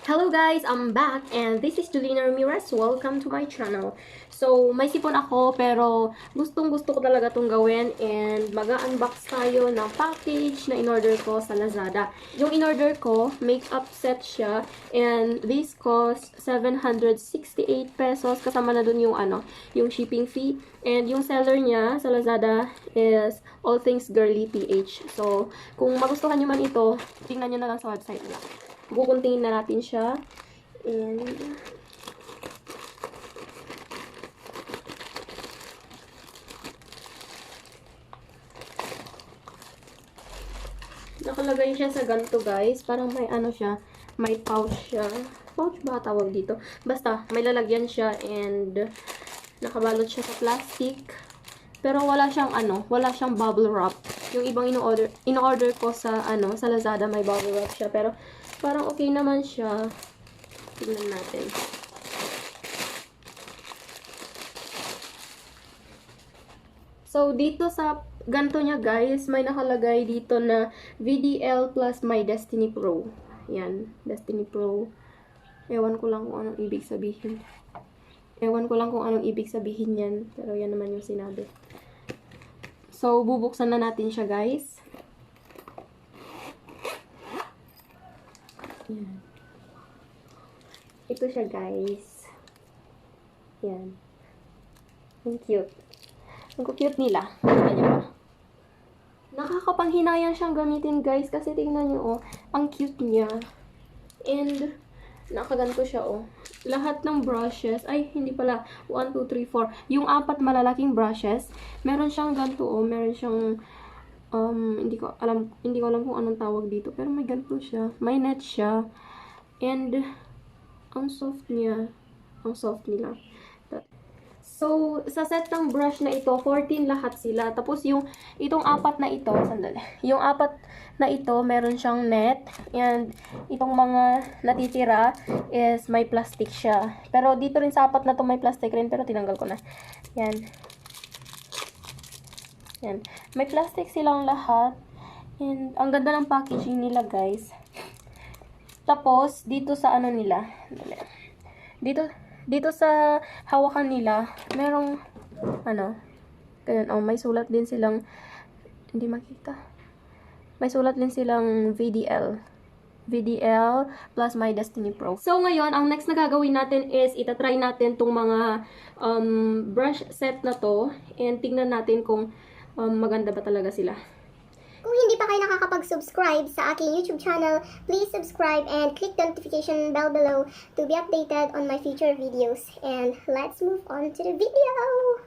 Hello guys, I'm back and this is Julina Ramirez. Welcome to my channel. So, may sipon ako pero gustong-gusto ko talaga itong gawin and mag-unbox tayo ng package na in-order ko sa Lazada. Yung in-order ko, makeup set siya and this cost 768 pesos kasama na dun yung yung shipping fee. And yung seller niya sa Lazada is All Things Girly PH. So, kung magustuhan nyo man ito, tingnan nyo na lang sa website nila. Kukuntingin na natin siya. And nakalagay siya sa ganito, guys. Parang may siya, may pouch siya. Pouch ba tawag dito? Basta, may lalagyan siya and nakabalot siya sa plastic. Pero wala siyang wala siyang bubble wrap. Yung ibang in-order ko sa sa Lazada may bubble wrap siya, pero parang okay naman siya. Tingnan natin. So, dito sa ganito niya, guys, may nakalagay dito na VDL plus My Destiny Pro. Yan, Destiny Pro. Ewan ko lang kung anong ibig sabihin. Yan. Pero yan naman yung sinabi. So, bubuksan na natin siya, guys. Yan. Ito siya, guys. Yan. Ang cute. Ang cute nila. Tignan nyo ba? Nakakapanghinayang siyang gamitin, guys. Kasi tingnan nyo, oh. Ang cute niya. And, nakaganto siya, oh. Lahat ng brushes, ay, hindi pala. 1, 2, 3, 4. Yung 4 malalaking brushes, meron siyang ganto, oh. Meron siyang, hindi ko alam kung anong tawag dito. Pero may ganto siya. May net siya. And, ang soft niya. Ang soft nila. So, sa set ng brush na ito, 14 lahat sila. Tapos, itong 4 na ito, sandali. Yung 4 na ito, meron siyang net. And, itong mga natitira is may plastic siya. Pero, dito rin sa 4 na to may plastic rin. Pero, tinanggal ko na. Yan. Yan. May plastic silang lahat. And, ang ganda ng packaging nila, guys. Tapos, dito sa nila. Dito sa hawakan nila, merong, ganun, oh, may sulat din silang, hindi makita. May sulat din silang VDL plus My Destiny Pro. So, ngayon, ang next na gagawin natin is, itatry natin tong mga brush set na to, and tignan natin kung maganda ba talaga sila. Kung hindi pa kayo nakakapag-subscribe sa aking YouTube channel, please subscribe and click the notification bell below to be updated on my future videos. And let's move on to the video!